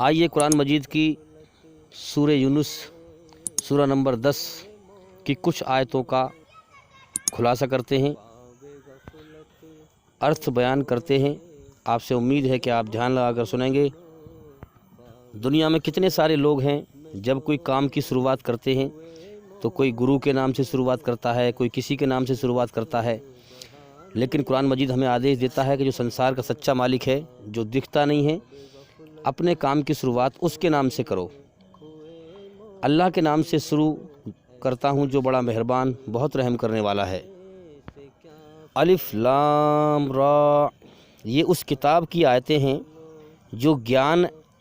آئیے قرآن مجید کی سورہ یونس سورہ نمبر 10 کی کچھ آیتوں کا خلاصہ کرتے ہیں، ارتھ بیان کرتے ہیں۔ آپ سے امید ہے کہ آپ دھیان لگا کر سنیں گے۔ دنیا میں کتنے سارے لوگ ہیں، جب کوئی کام کی شروعات کرتے ہیں تو کوئی گرو کے نام سے شروعات کرتا ہے، کوئی کسی کے نام سے شروعات کرتا ہے، لیکن قرآن مجید ہمیں آدیش دیتا ہے کہ جو سنسار کا سچا مالک ہے، جو دکھتا نہیں ہے، اپنے کام کی شروعات اس کے نام سے کرو۔ اللہ کے نام سے شروع کرتا ہوں جو بڑا مہربان بہت رحم کرنے والا ہے۔ الف لام را، یہ اس کتاب کی آیتیں ہیں جو گیان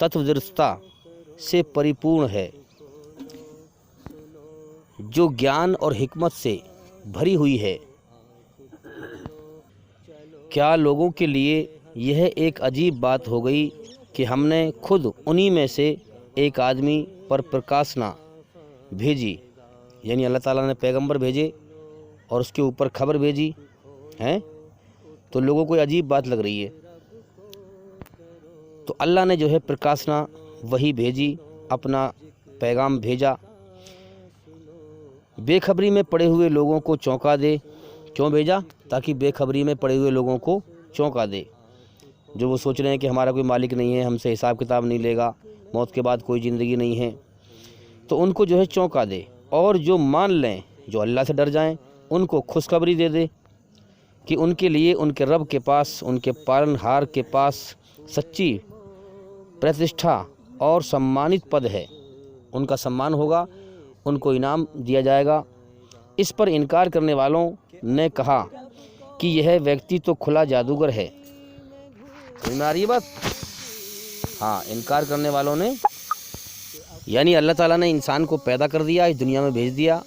تتودرستہ سے پریپورن ہے، جو گیان اور حکمت سے بھری ہوئی ہے۔ کیا لوگوں کے لیے یہ ایک عجیب بات ہو گئی کہ ہم نے خود انہی میں سے ایک آدمی پر پرکاشنا بھیجی، یعنی اللہ تعالیٰ نے پیغمبر بھیجے اور اس کے اوپر خبر بھیجی ہیں، تو لوگوں کو عجیب بات لگ رہی ہے۔ تو اللہ نے جو ہے پرکاشنا وہی بھیجی، اپنا پیغام بھیجا، بے خبری میں پڑے ہوئے لوگوں کو چونکا دے۔ کیوں بھیجا؟ تاکہ بے خبری میں پڑے ہوئے لوگوں کو چونکا دے، جو وہ سوچ رہے ہیں کہ ہمارا کوئی مالک نہیں ہے، ہم سے حساب کتاب نہیں لے گا، موت کے بعد کوئی زندگی نہیں ہے، تو ان کو جو ہے چونکا دے۔ اور جو مان لیں، جو اللہ سے ڈر جائیں، ان کو خوشخبری دے دے کہ ان کے لیے ان کے رب کے پاس، ان کے پالنہار کے پاس سچی پرتشٹھا اور سمانت پد ہے، ان کا سمان ہوگا، ان کو انعام دیا جائے گا۔ اس پر انکار کرنے والوں نے کہا کہ یہ ویکتی تو کھلا جادوگر ہے۔ سمجھ میں آ رہی ہے بات؟ ہاں، انکار کرنے والوں نے، یعنی اللہ تعالیٰ نے انسان کو پیدا کر دیا، اس دنیا میں بھیج دیا،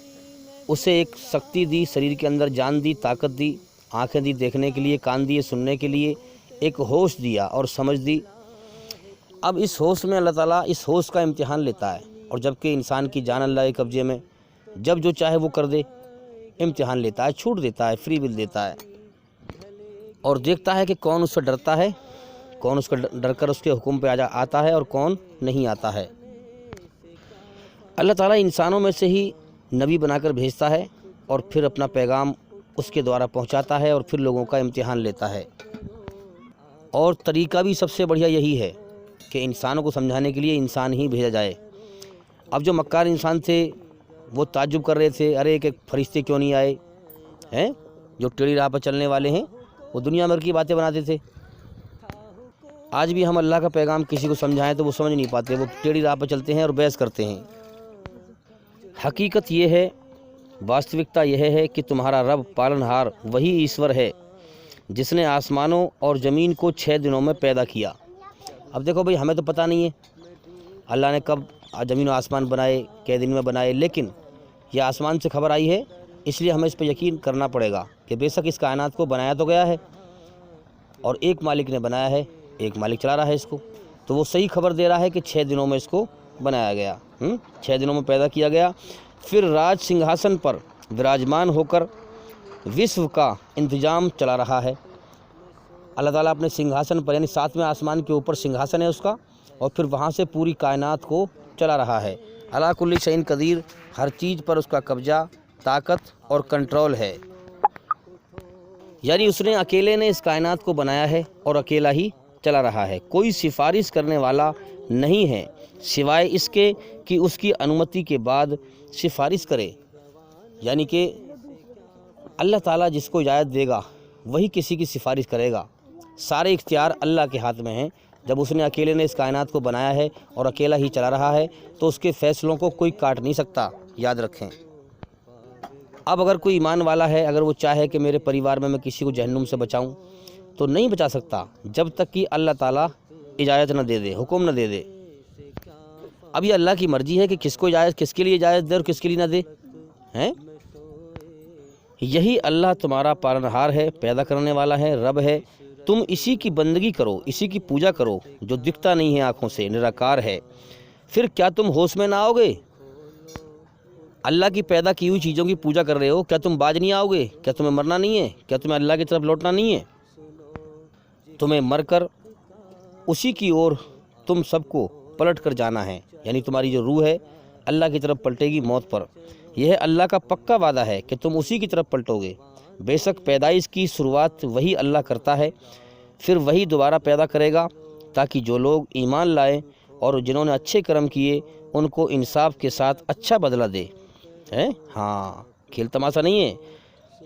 اسے ایک شکتی دی، شریر کے اندر جان دی، طاقت دی، آنکھیں دی دیکھنے کے لیے، کان دیے سننے کے لیے، ایک ہوش دیا اور سمجھ دی۔ اب اس ہوش میں اللہ تعالیٰ اس ہوش کا امتحان لیتا ہے، اور جبکہ انسان کی جان اللہ کے قبضے میں، جب جو چاہے وہ کر دے، امتحان لیتا ہے، چھوٹ دیتا ہے، فری ول دیتا ہے، اور دیکھتا ہے کہ کون اس سے ڈرتا ہے، کون اس کا ڈر کر اس کے حکم پہ آتا ہے اور کون نہیں آتا ہے۔ اللہ تعالیٰ انسانوں میں سے ہی نبی بنا کر بھیجتا ہے اور پھر اپنا پیغام اس کے دوارا پہنچاتا ہے اور پھر لوگوں کا امتحان لیتا ہے۔ اور طریقہ بھی سب سے بڑھیا یہی ہے کہ انسانوں کو سمجھانے کے لیے انسان ہی بھیجا جائے۔ اب جو مکار انسان تھے وہ تعجب کر رہے تھے، ارے کہ فرشتے کیوں نہیں آئے ہیں؟ جو ٹیڑھی راہ پر چلنے والے ہیں وہ دنیا بھر کی باتیں بناتے تھے۔ آج بھی ہم اللہ کا پیغام کسی کو سمجھائیں تو وہ سمجھ نہیں پاتے، وہ ٹیڑھی راہ پر چلتے ہیں اور بحث کرتے ہیں۔ حقیقت یہ ہے، واستوکتا یہ ہے کہ تمہارا رب پالنہار وہی ایشور ہے جس نے آسمانوں اور زمین کو 6 دنوں میں پیدا کیا۔ اب دیکھو بھئی، ہمیں تو پتہ نہیں ہے اللہ نے کب زمین و آسمان بنائے، کئے دن میں بنائے، لیکن یہ آسمان سے خبر آئی ہے، اس لیے ہمیں اس پہ یقین کرنا پڑے گا کہ بے شک اس کائنات کو بنایا تو گیا ہے اور ایک مالک نے بنایا ہے، ایک مالک چلا رہا ہے اس کو، تو وہ صحیح خبر دے رہا ہے کہ 6 دنوں میں اس کو بنایا گیا، 6 دنوں میں پیدا کیا گیا۔ پھر راج سنگھاسن پر وراجمان ہو کر وشو کا انتظام چلا رہا ہے۔ اللہ تعالیٰ اپنے سنگھاسن پر، یعنی 7ویں آسمان کے اوپر سنگھاسن ہے اس کا، اور پھر وہاں سے پوری کائنات کو چلا رہا ہے۔ علی کل شیء قدیر، ہر چیز پر اس کا قبضہ، طاقت اور کنٹرول ہے، یعنی اس نے اکیلے نے اس کائنات کو بنایا ہے اور اکیلا ہی چلا رہا ہے۔ کوئی سفارش کرنے والا نہیں ہے سوائے اس کے کہ اس کی انومتی کے بعد سفارش کرے، یعنی کہ اللہ تعالیٰ جس کو اجازت دے گا وہی کسی کی سفارش کرے گا۔ سارے اختیار اللہ کے ہاتھ میں ہیں۔ جب اس نے اکیلے نے اس کائنات کو بنایا ہے اور اکیلا ہی چلا رہا ہے تو اس کے فیصلوں کو کوئی کاٹ نہیں سکتا، یاد رکھیں۔ اب اگر کوئی ایمان والا ہے، اگر وہ چاہے کہ میرے پریوار میں کسی کو جہنم سے بچاؤں، تو نہیں بچا سکتا جب تک کہ اللہ تعالیٰ اجازت نہ دے دے، حکم نہ دے دے۔ اب یہ اللہ کی مرضی ہے کہ کس کو اجازت، کس کے لیے اجازت دے اور کس کے لیے نہ دے ہیں۔ یہی اللہ تمہارا پالنہار ہے، پیدا کرنے والا ہے، رب ہے، تم اسی کی بندگی کرو، اسی کی پوجا کرو جو دکھتا نہیں ہے آنکھوں سے، نراکار ہے۔ پھر کیا تم ہوش میں نہ آؤ گے؟ اللہ کی پیدا کی ہوئی چیزوں کی پوجا کر رہے ہو، کیا تم باز نہیں آؤ گے؟ کیا تمہیں مرنا نہیں ہے؟ کیا تمہیں اللہ کی طرف لوٹنا نہیں ہے؟ تمہیں مر کر اسی کی اور تم سب کو پلٹ کر جانا ہے، یعنی تمہاری جو روح ہے اللہ کی طرف پلٹے گی موت پر۔ یہ اللہ کا پکا وعدہ ہے کہ تم اسی کی طرف پلٹو گے۔ بے شک پیدائش کی شروعات وہی اللہ کرتا ہے، پھر وہی دوبارہ پیدا کرے گا، تاکہ جو لوگ ایمان لائے اور جنہوں نے اچھے کرم کیے ان کو انصاف کے ساتھ اچھا بدلہ دے۔ ہاں، کھیل تماشا نہیں ہے،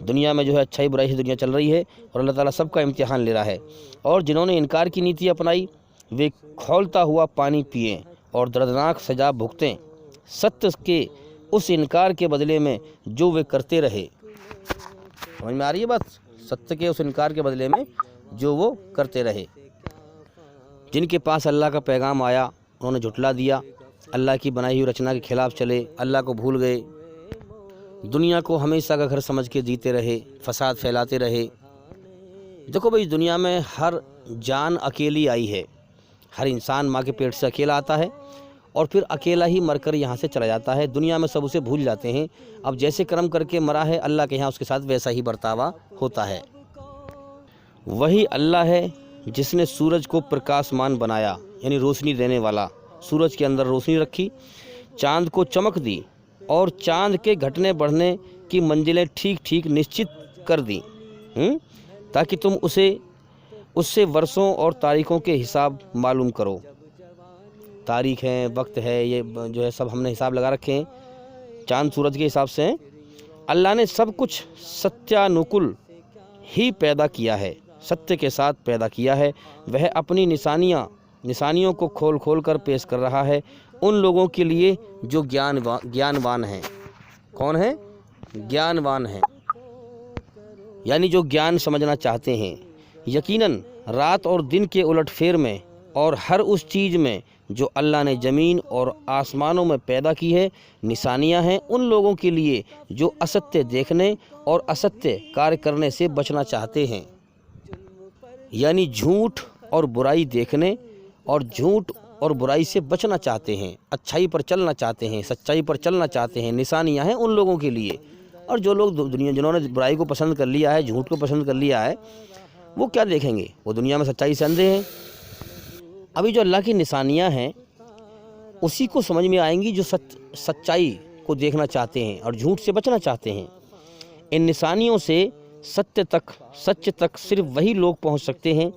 دنیا میں جو ہے اچھائی برائی سے دنیا چل رہی ہے اور اللہ تعالیٰ سب کا امتحان لے رہا ہے۔ اور جنہوں نے انکار کی نیتی اپنائی وہ کھولتا ہوا پانی پئیں اور دردناک سزا بھگتیں، ستیہ کے اس انکار کے بدلے میں جو وہ کرتے رہے۔ سمجھ میں آ رہی ہے بات؟ ستیہ کے اس انکار کے بدلے میں جو وہ کرتے رہے۔ جن کے پاس اللہ کا پیغام آیا انہوں نے جھٹلا دیا، اللہ کی بنائی ہوئی رچنا کے خلاف چلے، اللہ کو بھول گئے، دنیا کو ہمیشہ کا گھر سمجھ کے جیتے رہے، فساد پھیلاتے رہے۔ دیکھو بھائی، دنیا میں ہر جان اکیلی آئی ہے، ہر انسان ماں کے پیٹ سے اکیلا آتا ہے اور پھر اکیلا ہی مر کر یہاں سے چلا جاتا ہے۔ دنیا میں سب اسے بھول جاتے ہیں۔ اب جیسے کرم کر کے مرا ہے، اللہ کے یہاں اس کے ساتھ ویسا ہی برتاوا ہوتا ہے۔ وہی اللہ ہے جس نے سورج کو پرکاشمان بنایا، یعنی روشنی دینے والا، سورج کے اندر روشنی رکھی، چاند کو چمک دی اور چاند کے گھٹنے بڑھنے کی منزلیں ٹھیک ٹھیک نشچت کر دیں، تاکہ تم اس سے برسوں اور تاریخوں کے حساب معلوم کرو۔ تاریخ ہے، وقت ہے، یہ جو ہے سب ہم نے حساب لگا رکھے ہیں، چاند سورج کے حساب سے ہیں۔ اللہ نے سب کچھ ستیانکل ہی پیدا کیا ہے، ستیہ کے ساتھ پیدا کیا ہے۔ وہ اپنی نشانیوں کو کھول کھول کر پیش کر رہا ہے ان لوگوں کے لیے جو گیانوان ہیں۔ کون ہیں؟ گیانوان ہیں، یعنی جو گیان سمجھنا چاہتے ہیں۔ یقیناً رات اور دن کے الٹ پھیر میں اور ہر اس چیز میں جو اللہ نے زمین اور آسمانوں میں پیدا کی ہے نشانیاں ہیں ان لوگوں کے لیے جو استیہ دیکھنے اور استیہ کار کرنے سے بچنا چاہتے ہیں، یعنی جھوٹ اور برائی دیکھنے اور جھوٹ اور برائی سے بچنا چاہتے ہیں، اچھائی پر چلنا چاہتے ہیں، سچائی پر چلنا چاہتے ہیں۔ نشانیاں ہیں ان لوگوں کے لیے۔ اور جو لوگ جنہوں نے برائی کو پسند کر لیا ہے، جھوٹ کو پسند کر لیا ہے، وہ کیا دیکھیں گے؟ وہ دنیا میں سچائی سے اندھے ہیں۔ ابھی جو اللہ کی نشانیاں ہیں اسی کو سمجھ میں آئیں گی جو سچائی کو دیکھنا چاہتے ہیں اور جھوٹ سے بچنا چاہتے ہیں۔ ان نشانیوں سے سچ تک صرف وہی لوگ پہنچ سکتے ہیں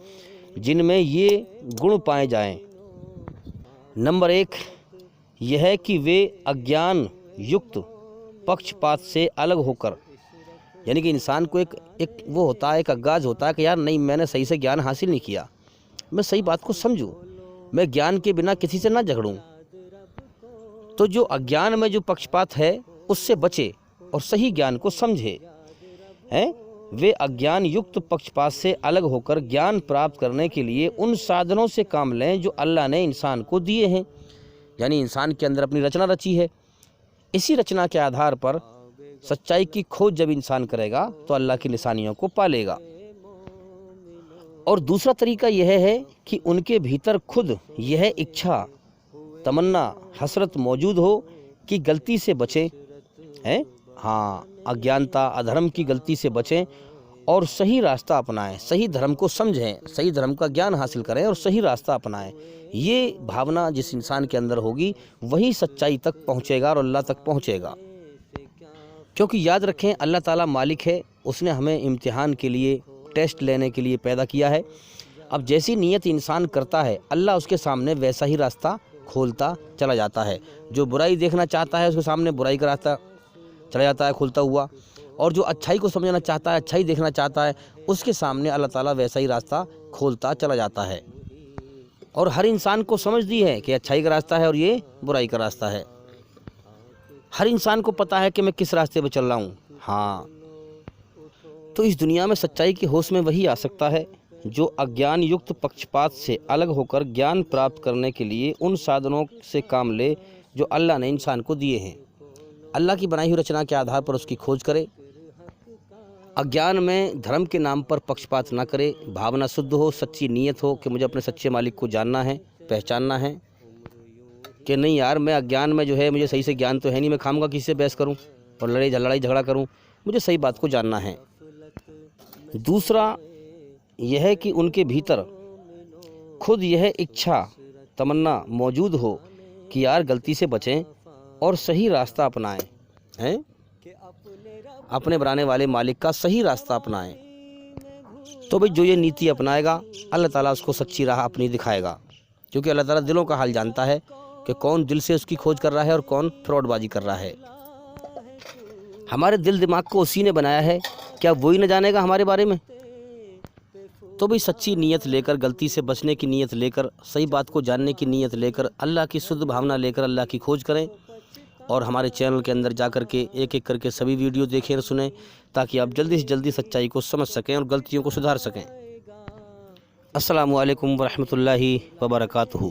جن میں یہ گن پائے جائیں۔ نمبر 1 یہ ہے کہ وہ اگیان یکت پکش پات سے الگ ہو کر، یعنی کہ انسان کو ایک وہ ہوتا ہے، ایک اگاز ہوتا ہے کہ یار نہیں، میں نے صحیح سے گیان حاصل نہیں کیا، میں صحیح بات کو سمجھوں، میں گیان کے بنا کسی سے نہ جھگڑوں۔ تو جو اگیان میں جو پکش پات ہے اس سے بچے اور صحیح گیان کو سمجھے۔ وہ اگیان یکت پکش پات سے الگ ہو کر گیان پراپت کرنے کے لیے ان سادھنوں سے کام لیں جو اللہ نے انسان کو دیے ہیں، یعنی انسان کے اندر اپنی رچنا رچی ہے۔ اسی رچنا کے آدھار پر سچائی کی کھوج جب انسان کرے گا تو اللہ کی نشانیوں کو پالے گا۔ اور دوسرا طریقہ یہ ہے کہ ان کے بھیتر خود یہ اچھا، تمنا، حسرت موجود ہو کہ غلطی سے بچیں، اگیانتا، ادھرم کی غلطی سے بچیں اور صحیح راستہ اپنائیں، صحیح دھرم کو سمجھیں، صحیح دھرم کا گیان حاصل کریں اور صحیح راستہ اپنائیں۔ یہ بھاونا جس انسان کے اندر ہوگی وہی سچائی تک پہنچے گا اور اللہ تک پہنچے گا۔ کیونکہ یاد رکھیں اللہ تعالیٰ مالک ہے، اس نے ہمیں امتحان کے لیے، ٹیسٹ لینے کے لیے پیدا کیا ہے۔ اب جیسی نیت انسان کرتا ہے اللہ اس کے سامنے ویسا ہی راستہ کھولتا چلا جاتا ہے۔ جو برائی دیکھنا چاہتا ہے اس کے سامنے برائی کا راستہ چلا جاتا ہے کھولتا ہوا، اور جو اچھائی کو سمجھنا چاہتا ہے، اچھائی دیکھنا چاہتا ہے، اس کے سامنے اللہ تعالیٰ ویسا ہی راستہ کھولتا چلا جاتا ہے۔ اور ہر انسان کو سمجھ دی ہے کہ اچھائی کا راستہ ہے اور یہ برائی کا راستہ ہے۔ ہر انسان کو پتہ ہے کہ میں کس راستے پہ چل رہا ہوں۔ تو اس دنیا میں سچائی کے ہوش میں وہی آ سکتا ہے جو اگیان یکت پکشپات سے الگ ہو کر گیان پراپت کرنے کے لیے ان سادھنوں سے کام لے جو اللہ نے انسان کو دیے ہیں، اللہ کی بنائی ہوئی رچنا کے آدھار پر اس کی کھوج کرے، اگیان میں دھرم کے نام پر پکشپات نہ کرے، بھاونا شدھ ہو، سچی نیت ہو کہ مجھے اپنے سچے مالک کو جاننا ہے، پہچاننا ہے، کہ نہیں یار میں اگیان میں جو ہے مجھے صحیح سے گیان تو ہے نہیں، میں خام کا کسی سے بحث کروں اور لڑائی جھگڑا کروں، مجھے صحیح بات کو جاننا ہے۔ دوسرا یہ ہے کہ ان کے بھیتر خود یہ اچھا، تمنا موجود ہو کہ یار غلطی سے بچیں اور صحیح راستہ اپنائیں، ہیں اپنے بنانے والے مالک کا صحیح راستہ اپنائیں، تو بھئی جو یہ نیتی اپنائے گا اللہ تعالیٰ اس کو سچی راہ اپنی دکھائے گا، کیونکہ اللہ تعالیٰ دلوں کا حال جانتا ہے کہ کون دل سے اس کی کھوج کر رہا ہے اور کون فراڈ بازی کر رہا ہے۔ ہمارے دل دماغ کو اسی نے بنایا ہے، کیا وہی نہ جانے گا ہمارے بارے میں؟ تو بھئی سچی نیت لے کر، غلطی سے بچنے کی نیت لے کر، صحیح بات کو جاننے کی نیت لے کر، اللہ کی شدھ بھاونا لے کر اللہ کی کھوج کریں، اور ہمارے چینل کے اندر جا کر کے ایک ایک کر کے سبھی ویڈیو دیکھیں اور سنیں، تاکہ آپ جلدی سے جلدی سچائی کو سمجھ سکیں اور غلطیوں کو سدھار سکیں۔ السلام علیکم ورحمۃ اللہ وبرکاتہ۔